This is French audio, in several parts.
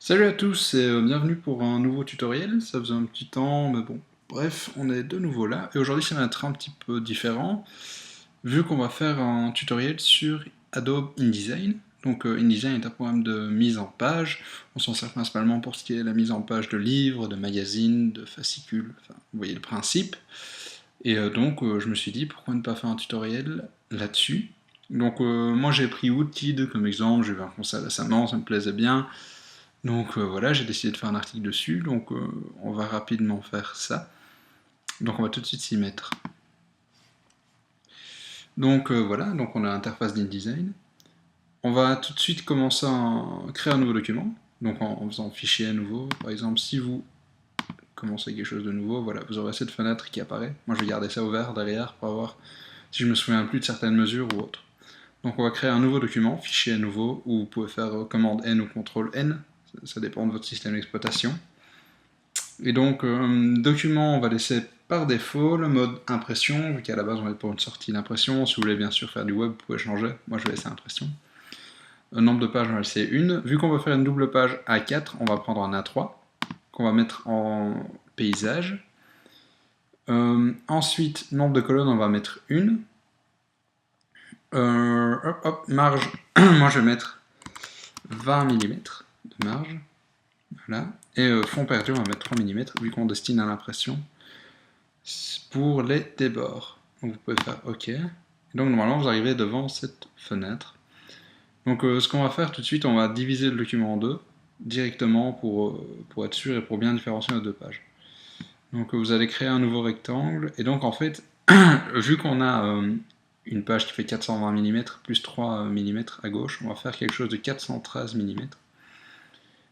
Salut à tous et bienvenue pour un nouveau tutoriel. Ça faisait un petit temps, mais bon, bref, on est de nouveau là. Et aujourd'hui, ça va être un petit peu différent, vu qu'on va faire un tutoriel sur Adobe InDesign. Donc InDesign est un programme de mise en page. On s'en sert principalement pour ce qui est la mise en page de livres, de magazines, de fascicules, enfin, vous voyez le principe. Et donc je me suis dit, pourquoi ne pas faire un tutoriel là-dessus. Donc moi j'ai pris Woodkid comme exemple, j'ai vu un conseil récemment, ça me plaisait bien. Donc voilà, j'ai décidé de faire un article dessus, donc on va rapidement faire ça. Donc on va tout de suite s'y mettre. Donc voilà, donc on a l'interface d'InDesign. On va tout de suite commencer à créer un nouveau document, donc en faisant fichier à nouveau. Par exemple, si vous commencez quelque chose de nouveau, voilà, vous aurez cette fenêtre qui apparaît. Moi je vais garder ça ouvert derrière pour voir si je me souviens plus de certaines mesures ou autres. Donc on va créer un nouveau document, fichier à nouveau, ou vous pouvez faire commande N ou CTRL N, ça dépend de votre système d'exploitation. Et donc, document, on va laisser par défaut le mode impression, vu qu'à la base on est pour une sortie d'impression. Si vous voulez bien sûr faire du web, vous pouvez changer. Moi je vais laisser impression. Nombre de pages, on va laisser une. Vu qu'on va faire une double page A4, on va prendre un A3, qu'on va mettre en paysage. Ensuite, nombre de colonnes, on va mettre une. Marge, moi je vais mettre 20 mm de marge. Voilà. Et fond perdu, on va mettre 3 mm, vu qu'on destine à l'impression. Pour les débords. Donc vous pouvez faire OK. Et donc normalement vous arrivez devant cette fenêtre. Donc ce qu'on va faire tout de suite, on va diviser le document en deux directement pour être sûr et pour bien différencier nos deux pages. Donc vous allez créer un nouveau rectangle et donc en fait, vu qu'on a une page qui fait 420 mm plus 3 mm à gauche, on va faire quelque chose de 413 mm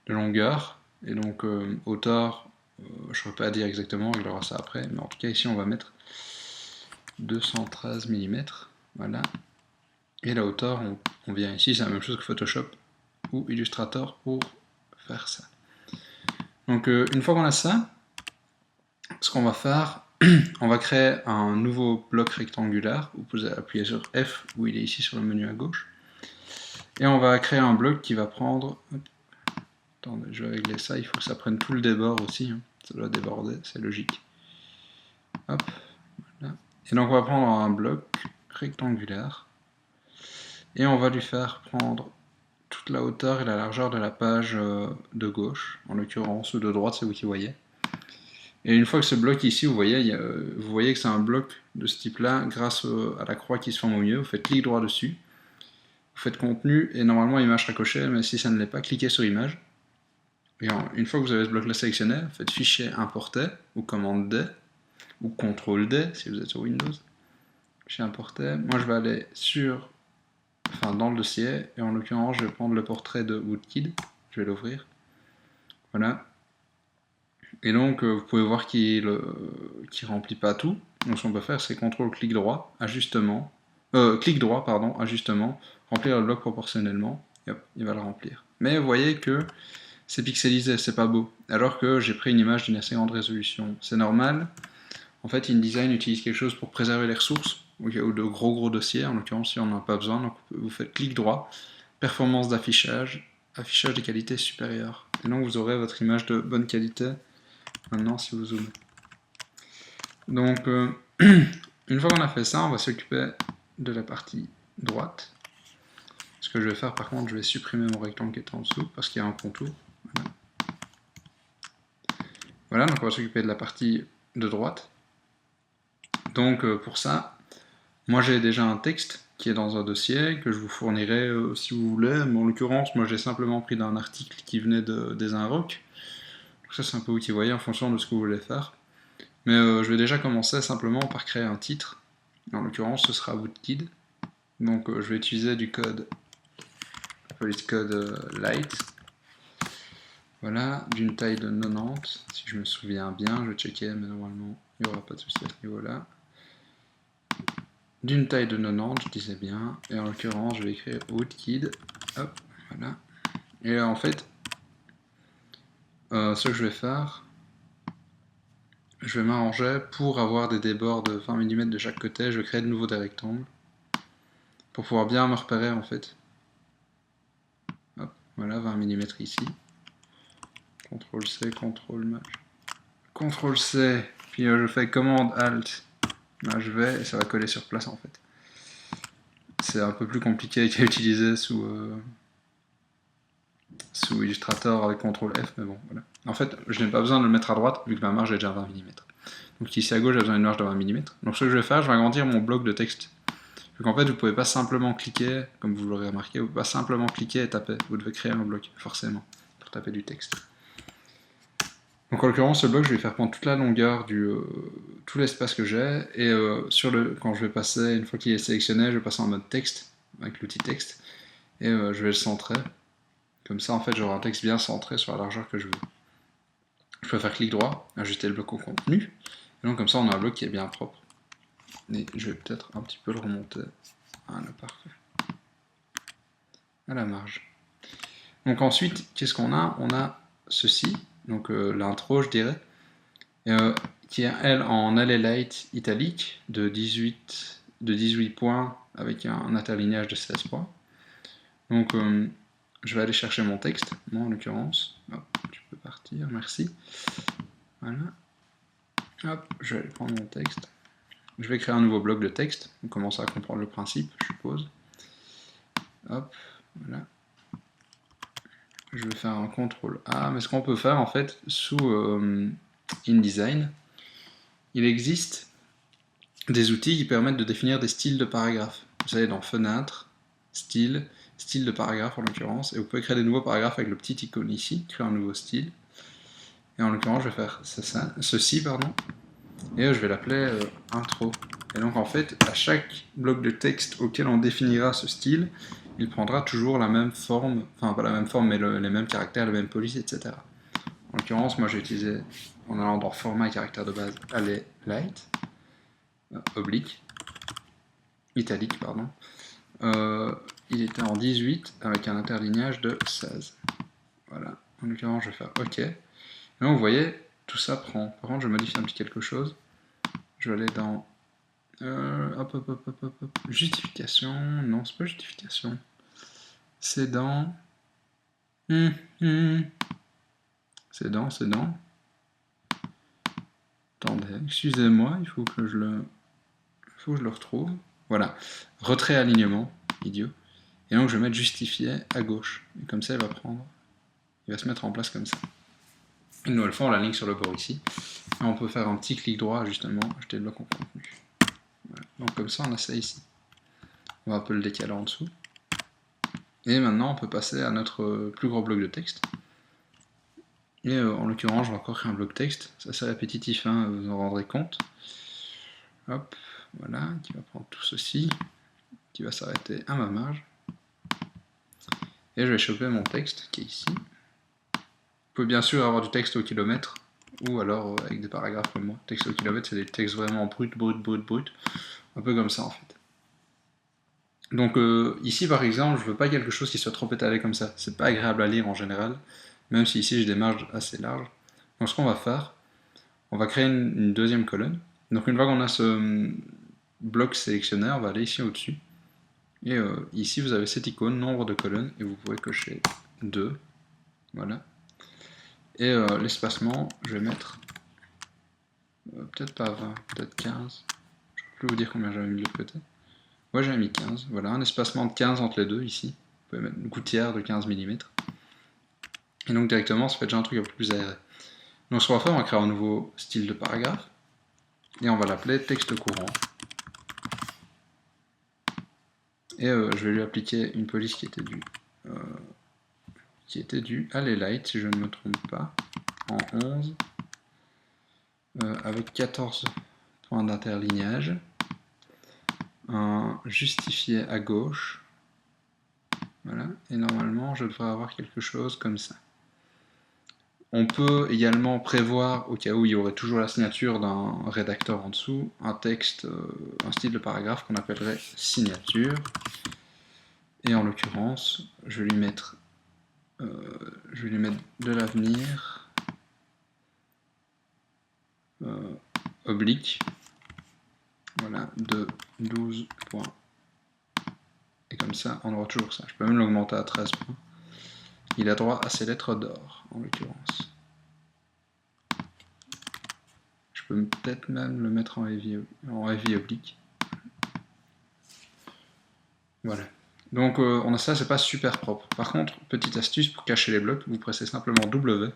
de longueur et donc hauteur, je ne saurais pas dire exactement, on verra ça après, mais en tout cas ici on va mettre 213 mm, voilà. Et la hauteur, on vient ici, c'est la même chose que Photoshop ou Illustrator pour faire ça. Donc une fois qu'on a ça, ce qu'on va faire, on va créer un nouveau bloc rectangulaire. Vous pouvez appuyer sur F, où il est ici sur le menu à gauche. Et on va créer un bloc qui va prendre... Attendez, je vais régler ça, il faut que ça prenne tout le débord aussi. Hein. Ça doit déborder, c'est logique. Hop, voilà. Et donc on va prendre un bloc rectangulaire. Et on va lui faire prendre toute la hauteur et la largeur de la page de gauche, en l'occurrence, ou de droite, c'est vous qui voyez. Et une fois que ce bloc ici, vous voyez que c'est un bloc de ce type-là, grâce à la croix qui se forme au milieu, vous faites clic droit dessus, vous faites contenu, et normalement image ricochet, mais si ça ne l'est pas, cliquez sur image. Et une fois que vous avez ce bloc-là sélectionné, vous faites fichier importer, ou commande D, ou CTRL D, si vous êtes sur Windows. Fichier importer, moi je vais aller dans le dossier, et en l'occurrence je vais prendre le portrait de Woodkid, je vais l'ouvrir, voilà, et donc vous pouvez voir qu'il remplit pas tout, donc ce qu'on peut faire c'est CTRL clic droit, ajustement, clic droit pardon, ajustement, remplir le bloc proportionnellement, et hop, il va le remplir. Mais vous voyez que c'est pixelisé, c'est pas beau, alors que j'ai pris une image d'une assez grande résolution, c'est normal. En fait InDesign utilise quelque chose pour préserver les ressources, ou de gros dossiers, en l'occurrence si on n'en a pas besoin, donc vous faites clic droit, performance d'affichage, affichage de qualité supérieure. Et donc vous aurez votre image de bonne qualité, maintenant si vous zoomez. Donc une fois qu'on a fait ça, on va s'occuper de la partie droite. Ce que je vais faire par contre, je vais supprimer mon rectangle qui est en dessous, parce qu'il y a un contour. Voilà. Voilà, donc on va s'occuper de la partie de droite. Donc pour ça, moi j'ai déjà un texte qui est dans un dossier que je vous fournirai si vous voulez, mais en l'occurrence moi j'ai simplement pris d'un article qui venait des Inrocks. Donc ça c'est un peu vous qui voyez en fonction de ce que vous voulez faire. Mais je vais déjà commencer simplement par créer un titre. En l'occurrence ce sera Woodkid. Donc je vais utiliser du code code light. Voilà, d'une taille de 90, si je me souviens bien, je vais checker, mais normalement il n'y aura pas de souci à ce niveau-là. D'une taille de 90, je disais bien, et en l'occurrence je vais écrire Woodkid, hop, voilà. Et en fait, ce que je vais faire, je vais m'arranger pour avoir des débords de 20 mm de chaque côté, je vais créer de nouveau des rectangles, pour pouvoir bien me repérer en fait. Hop, voilà, 20 mm ici. CTRL-C, CTRL-C, puis je fais commande Alt, je vais et ça va coller sur place en fait. C'est un peu plus compliqué qu'à utiliser sous Illustrator avec CTRL F, mais bon, voilà. En fait, je n'ai pas besoin de le mettre à droite, vu que ma marge est déjà à 20 mm. Donc ici à gauche, j'ai besoin d'une marge de 20 mm. Donc ce que je vais faire, je vais agrandir mon bloc de texte. Donc en fait, vous ne pouvez pas simplement cliquer, comme vous l'aurez remarqué, vous ne pouvez pas simplement cliquer et taper. Vous devez créer un bloc, forcément, pour taper du texte. Donc en l'occurrence, ce bloc, je vais faire prendre toute la longueur tout l'espace que j'ai, et quand je vais passer, une fois qu'il est sélectionné, je vais passer en mode texte, avec l'outil texte, et je vais le centrer. Comme ça, en fait, j'aurai un texte bien centré sur la largeur que je veux. Je peux faire clic droit, ajuster le bloc au contenu, et donc comme ça, on a un bloc qui est bien propre. Et je vais peut-être un petit peu le remonter. Voilà, parfait. À la marge. Donc ensuite, qu'est-ce qu'on a? On a ceci, donc l'intro, je dirais, qui est, elle, en alley light italique de 18 points avec un interlignage de 16 points. Donc, je vais aller chercher mon texte, moi en l'occurrence. Hop, tu peux partir, merci. Voilà. Hop, je vais prendre mon texte. Je vais créer un nouveau bloc de texte. On commence à comprendre le principe, je suppose. Hop, voilà. Je vais faire un CTRL A, mais ce qu'on peut faire en fait sous InDesign, il existe des outils qui permettent de définir des styles de paragraphes. Vous savez, dans Fenêtre, style de paragraphe en l'occurrence, et vous pouvez créer des nouveaux paragraphes avec le petit icône ici, créer un nouveau style. Et en l'occurrence, je vais faire ceci, et je vais l'appeler intro. Et donc en fait, à chaque bloc de texte auquel on définira ce style, il prendra toujours la même forme, enfin pas la même forme, mais les mêmes caractères, les mêmes polices, etc. En l'occurrence, moi j'ai utilisé, en allant dans format et caractère de base, alley light, oblique, italique, pardon. Il était en 18 avec un interlignage de 16. Voilà, en l'occurrence je vais faire OK. Et donc vous voyez, tout ça prend. Par contre je modifie un petit quelque chose. Je vais aller dans justification. Non, c'est pas justification. C'est dans. C'est dans. Attendez, excusez-moi, il faut que je le retrouve. Voilà, retrait alignement, idiot. Et donc je vais mettre justifier à gauche. Et comme ça, il va se mettre en place comme ça. Une nouvelle fois, on la ligne sur le bord ici. Et on peut faire un petit clic droit, justement, ajouter le bloc en contenu. Voilà. Donc comme ça, on a ça ici. On va un peu le décaler en dessous. Et maintenant, on peut passer à notre plus gros bloc de texte. Et en l'occurrence, je vais encore créer un bloc texte. C'est assez répétitif, hein, vous en rendrez compte. Hop, voilà, qui va prendre tout ceci, qui va s'arrêter à ma marge. Et je vais choper mon texte qui est ici. Vous pouvez bien sûr avoir du texte au kilomètre, ou alors avec des paragraphes comme moi. Texte au kilomètre, c'est des textes vraiment bruts, un peu comme ça en fait. Donc ici par exemple, je veux pas quelque chose qui soit trop étalé comme ça. C'est pas agréable à lire en général, même si ici j'ai des marges assez larges. Donc ce qu'on va faire, on va créer une deuxième colonne. Donc une fois qu'on a ce bloc sélectionné, on va aller ici au-dessus. Et ici vous avez cette icône, nombre de colonnes, et vous pouvez cocher 2. Voilà. Et l'espacement, je vais mettre peut-être pas 20, peut-être 15. Je ne peux plus vous dire combien j'avais mis de l'autre côté. Ouais, j'avais mis 15. Voilà, un espacement de 15 entre les deux ici. Vous pouvez mettre une gouttière de 15 mm. Et donc directement, ça fait déjà un truc un peu plus aéré. Donc ce qu'on va faire, on va créer un nouveau style de paragraphe. Et on va l'appeler texte courant. Et je vais lui appliquer une police qui était du alley light, si je ne me trompe pas, en 11. Avec 14 points d'interlignage, un justifié à gauche, voilà, et normalement je devrais avoir quelque chose comme ça. On peut également prévoir, au cas où il y aurait toujours la signature d'un rédacteur en dessous, un texte, un style de paragraphe qu'on appellerait signature, et en l'occurrence, je vais lui mettre de l'avenir, oblique, voilà, de 12 points. Et comme ça, on aura toujours ça. Je peux même l'augmenter à 13 points. Il a droit à ses lettres d'or, en l'occurrence. peux peut-être même le mettre en heavy oblique. Voilà. Donc on a ça, c'est pas super propre. Par contre, petite astuce pour cacher les blocs, vous pressez simplement W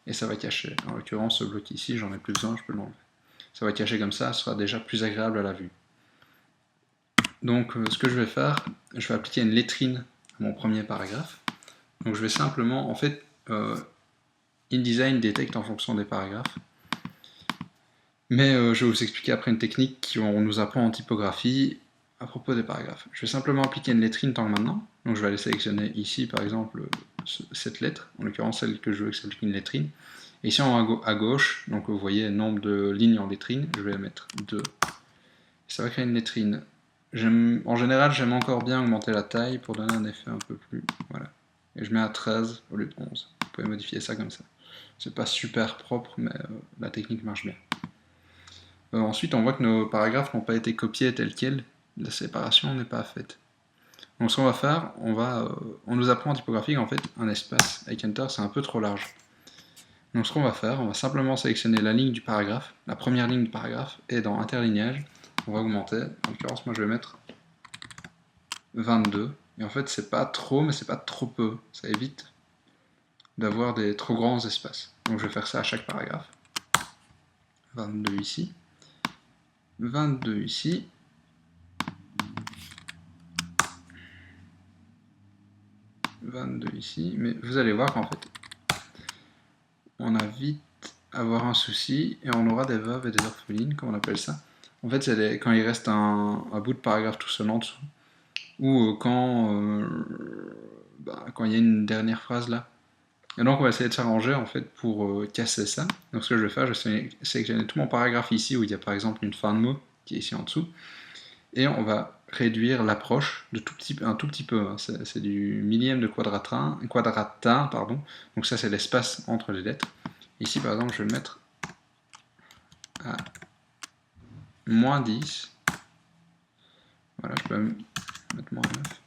et ça va cacher. En l'occurrence, ce bloc ici, j'en ai plus besoin, je peux l'enlever. Ça va cacher comme ça sera déjà plus agréable à la vue. Donc ce que je vais faire, je vais appliquer une lettrine à mon premier paragraphe. Donc je vais simplement, en fait, InDesign détecte en fonction des paragraphes. Mais je vais vous expliquer après une technique qu'on nous apprend en typographie à propos des paragraphes. Je vais simplement appliquer une lettrine tant que maintenant. Donc je vais aller sélectionner ici par exemple cette lettre, en l'occurrence celle que je veux que s'applique une lettrine. Et ici en haut à gauche, donc vous voyez nombre de lignes en lettrine, je vais mettre 2. Ça va créer une lettrine. En général, j'aime encore bien augmenter la taille pour donner un effet un peu plus... Voilà. Et je mets à 13 au lieu de 11. Vous pouvez modifier ça comme ça. C'est pas super propre, mais la technique marche bien. Ensuite, on voit que nos paragraphes n'ont pas été copiés tels quels. La séparation n'est pas faite. Donc ce qu'on va faire, on nous apprend en typographie qu'en fait, un espace avec Enter, c'est un peu trop large. Donc ce qu'on va faire, on va simplement sélectionner la ligne du paragraphe, la première ligne du paragraphe, et dans interlignage, on va augmenter. En l'occurrence, moi je vais mettre 22. Et en fait, c'est pas trop, mais c'est pas trop peu. Ça évite d'avoir des trop grands espaces. Donc je vais faire ça à chaque paragraphe. 22 ici. 22 ici. 22 ici. Mais vous allez voir qu'en fait, on a vite avoir un souci et on aura des veuves et des orphelines, comme on appelle ça. En fait, c'est quand il reste un bout de paragraphe tout seul en dessous, ou quand il y a une dernière phrase là. Et donc on va essayer de s'arranger en fait pour casser ça. Donc ce que je vais faire, je vais sélectionner tout mon paragraphe ici où il y a par exemple une fin de mot qui est ici en dessous, et on va réduire l'approche de un tout petit peu. Hein. C'est du millième de quadratin, pardon. Donc ça c'est l'espace entre les lettres. Ici par exemple je vais le mettre à moins 10. Voilà, je peux mettre moins 9.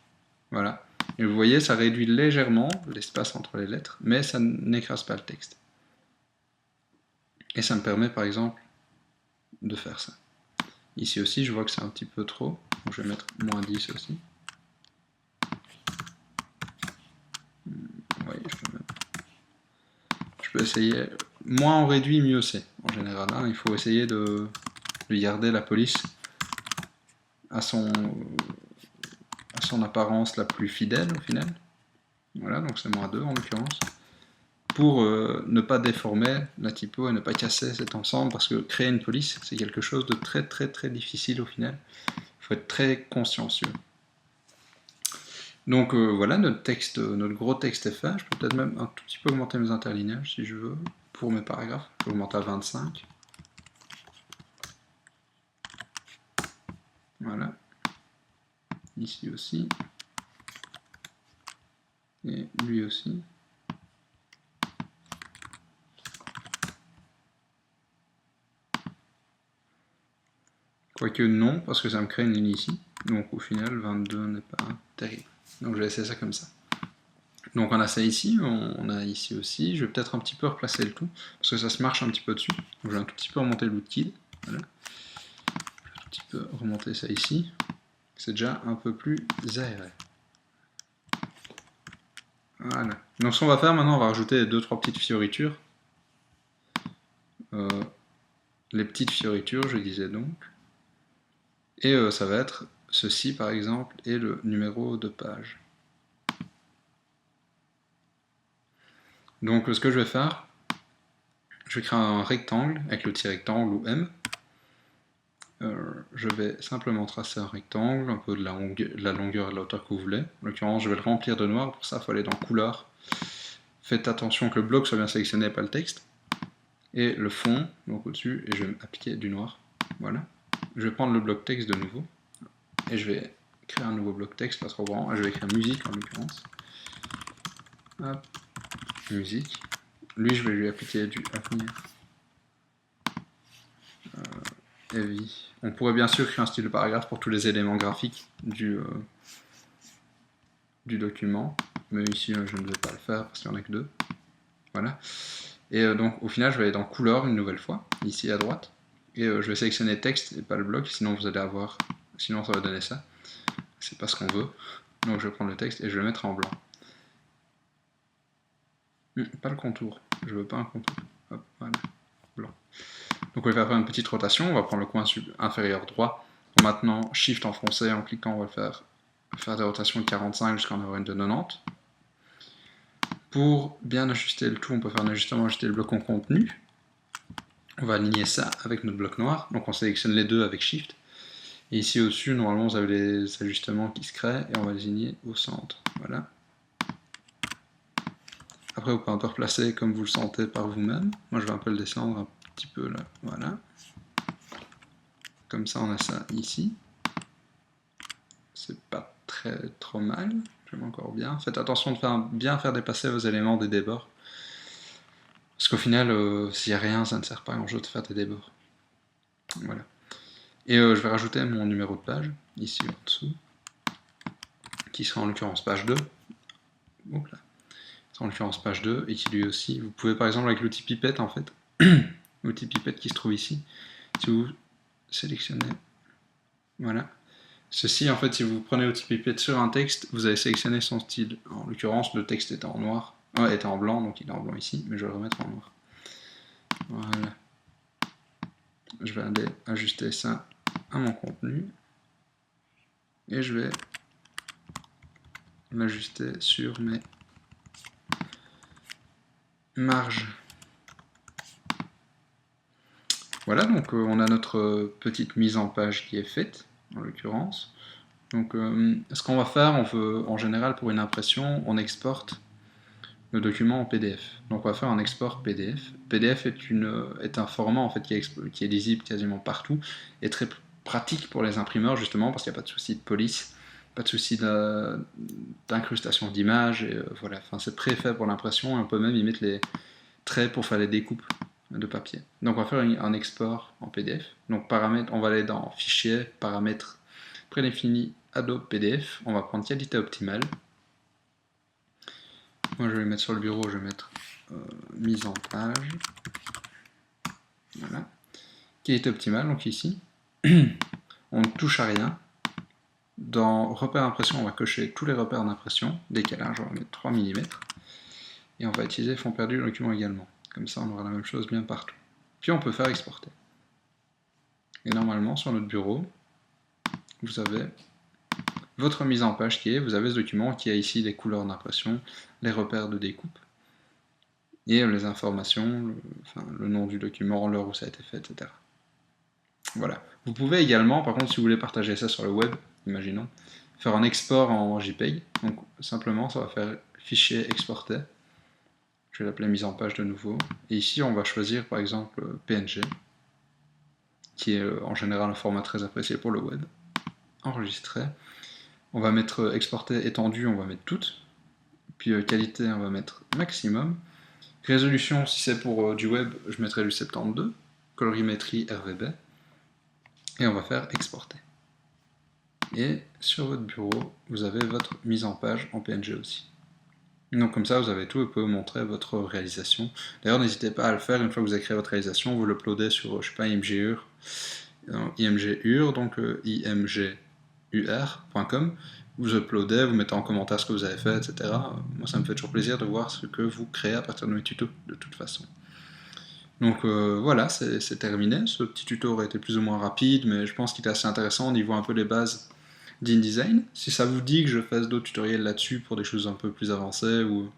Voilà. Et vous voyez, ça réduit légèrement l'espace entre les lettres, mais ça n'écrase pas le texte. Et ça me permet par exemple de faire ça. Ici aussi, je vois que c'est un petit peu trop, donc je vais mettre moins 10 aussi. Oui, je peux essayer. Moins on réduit, mieux c'est, en général. Hein. Il faut essayer de garder la police à son apparence la plus fidèle au final. Voilà, donc c'est moins 2 en l'occurrence. Pour ne pas déformer la typo et ne pas casser cet ensemble, parce que créer une police, c'est quelque chose de très très très difficile au final. Il faut être très consciencieux. Donc voilà, notre gros texte est fait. Je peux peut-être même un tout petit peu augmenter mes interlignages si je veux, pour mes paragraphes. Je peux augmenter à 25. Voilà. Ici aussi. Et lui aussi. Quoique non, parce que ça me crée une ligne ici. Donc au final, 22 n'est pas terrible. Donc je vais laisser ça comme ça. Donc on a ça ici, on a ici aussi. Je vais peut-être un petit peu replacer le tout, parce que ça se marche un petit peu dessus. Donc je vais un tout petit peu remonter le bootkill. Voilà. Je vais un tout petit peu remonter ça ici. C'est déjà un peu plus aéré. Voilà. Donc ce qu'on va faire maintenant, on va rajouter 2-3 petites fioritures. Les petites fioritures, je disais donc. Et ça va être ceci par exemple, et le numéro de page. Donc ce que je vais faire, je vais créer un rectangle avec le petit rectangle ou M. Je vais simplement tracer un rectangle, un peu de la longueur et de la hauteur que vous voulez. En l'occurrence, je vais le remplir de noir, pour ça il faut aller dans couleur. Faites attention que le bloc soit bien sélectionné et pas le texte. Et le fond, donc au-dessus, et je vais appliquer du noir. Voilà. Je vais prendre le bloc texte de nouveau, et je vais créer un nouveau bloc texte, pas trop grand, et je vais écrire musique en l'occurrence. Hop, musique. Lui, je vais lui appliquer du avenir. Heavy. On pourrait bien sûr créer un style de paragraphe pour tous les éléments graphiques du document, mais ici je ne vais pas le faire parce qu'il n'y en a que 2. Voilà. Et donc au final, je vais aller dans couleur une nouvelle fois, ici à droite. Et je vais sélectionner texte et pas le bloc, sinon vous allez avoir, sinon ça va donner ça. C'est pas ce qu'on veut. Donc je vais prendre le texte et je vais le mettre en blanc. Pas le contour, je veux pas un contour. Hop, voilà, blanc. Donc on va faire une petite rotation, on va prendre le coin inférieur droit. Maintenant, Shift en français, en cliquant, on va faire des rotations de 45 jusqu'à en avoir une de 90. Pour bien ajuster le tout, on peut faire un ajustement, ajuster le bloc en contenu. On va aligner ça avec notre bloc noir. Donc on sélectionne les deux avec Shift. Et ici au-dessus, normalement, vous avez les ajustements qui se créent et on va les aligner au centre. Voilà. Après, vous pouvez un peu replacer comme vous le sentez par vous-même. Moi, je vais un peu le descendre un petit peu là. Voilà. Comme ça, on a ça ici. C'est pas trop mal. J'aime encore bien. Faites attention de bien faire dépasser vos éléments des débords. Parce qu'au final, s'il n'y a rien, ça ne sert pas à grand-chose de faire des débords. Voilà. Et je vais rajouter mon numéro de page, ici en dessous, qui sera en l'occurrence page 2. Donc là. En l'occurrence page 2, et qui lui aussi, vous pouvez par exemple avec l'outil pipette en fait, l'outil pipette qui se trouve ici, si vous sélectionnez, voilà, ceci en fait si vous prenez l'outil pipette sur un texte, vous allez sélectionner son style, en l'occurrence le texte était en noir, était en blanc, donc il est en blanc ici, mais je vais le remettre en noir, voilà, je vais aller ajuster ça à mon contenu, et je vais l'ajuster sur mes marges. Voilà, donc on a notre petite mise en page qui est faite, en l'occurrence. Donc ce qu'on va faire, en général pour une impression, on exporte le document en PDF. Donc on va faire un export PDF. PDF est un format en fait, qui est lisible quasiment partout, et très pratique pour les imprimeurs justement, parce qu'il n'y a pas de souci de police, pas de souci d'incrustation d'images, et voilà, enfin, c'est préfait pour l'impression, et on peut même y mettre les traits pour faire les découpes de papier. Donc on va faire un export en PDF. Donc paramètres, on va aller dans Fichier, Paramètres, prédéfinis, Adobe PDF. On va prendre Qualité optimale. Moi je vais le mettre sur le bureau, je vais mettre mise en page. Voilà. Qualité optimale, donc ici. On ne touche à rien. Dans repères d'impression, on va cocher tous les repères d'impression. Décalage, on va mettre 3 mm. Et on va utiliser fond perdu le document également. Comme ça, on aura la même chose bien partout. Puis on peut faire exporter. Et normalement, sur notre bureau, vous avez votre mise en page qui est, vous avez ce document qui a ici les couleurs d'impression, les repères de découpe, et les informations, le nom du document, l'heure où ça a été fait, etc. Voilà. Vous pouvez également, par contre, si vous voulez partager ça sur le web, imaginons, faire un export en JPEG. Donc simplement, ça va faire fichier exporter. Je vais l'appeler mise en page de nouveau. Et ici, on va choisir par exemple PNG, qui est en général un format très apprécié pour le web. Enregistrer. On va mettre exporter étendu, on va mettre toutes. Puis qualité, on va mettre maximum. Résolution, si c'est pour du web, je mettrai du 72. Colorimétrie RVB. Et on va faire exporter. Et sur votre bureau, vous avez votre mise en page en PNG aussi. Donc comme ça, vous avez tout, vous pouvez montrer votre réalisation. D'ailleurs, n'hésitez pas à le faire une fois que vous avez créé votre réalisation, vous l'uploadez sur, je sais pas, IMGUR, donc imgur.com. Vous uploadez, vous mettez en commentaire ce que vous avez fait, etc. Moi, ça me fait toujours plaisir de voir ce que vous créez à partir de mes tutos, de toute façon. Donc voilà, c'est terminé. Ce petit tuto aurait été plus ou moins rapide, mais je pense qu'il est assez intéressant. On y voit un peu les bases d'InDesign. Si ça vous dit que je fasse d'autres tutoriels là-dessus pour des choses un peu plus avancées ou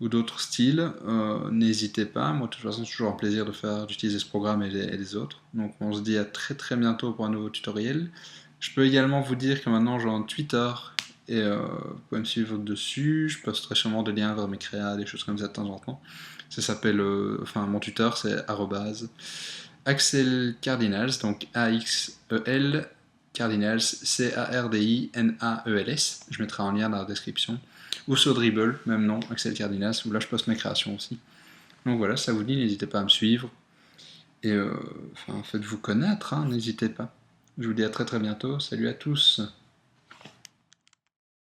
d'autres styles, n'hésitez pas. Moi, de toute façon, c'est toujours un plaisir d'utiliser ce programme et les autres. Donc, on se dit à très très bientôt pour un nouveau tutoriel. Je peux également vous dire que maintenant, j'ai un Twitter et vous pouvez me suivre dessus. Je poste très sûrement des liens vers mes créas, des choses comme ça de temps en temps. Ça s'appelle, mon Twitter, c'est @Axel Cardinals, donc AXEL Cardinals, CARDINAELS. Je mettrai un lien dans la description. Ou sur Dribble, même nom, Axel Cardinals, où là je poste mes créations aussi. Donc voilà, ça vous dit, n'hésitez pas à me suivre. Et faites-vous connaître, hein, n'hésitez pas. Je vous dis à très très bientôt, salut à tous.